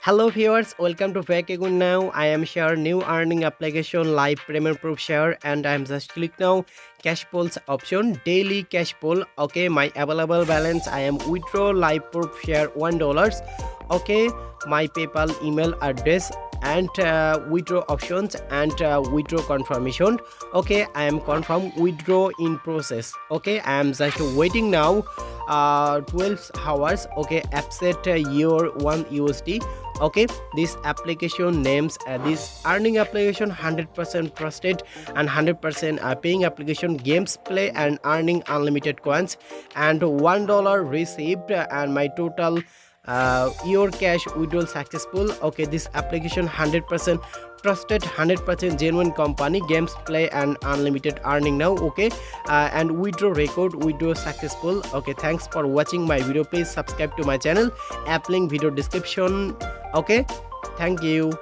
Hello viewers, welcome to back again now. I am share new earning application live premium proof share and I am just click now cash pools option daily cash pool. Okay, my available balance I am withdraw live proof share $1. Okay, my PayPal email address and withdraw options and withdraw confirmation. Okay, I am confirm withdraw in process. Okay, I am just waiting now 12 hours. Okay, accept your 1 USD. Okay, this application names this earning application 100% trusted and 100% paying application, games play and earning unlimited coins and $1 received and my total your cash withdrawal successful. Okay, this application 100% trusted, 100% genuine company, games play and unlimited earning now. Okay, and withdraw record, withdraw successful. Okay, thanks for watching my video. Please subscribe to my channel, app link video description. Okay, thank you.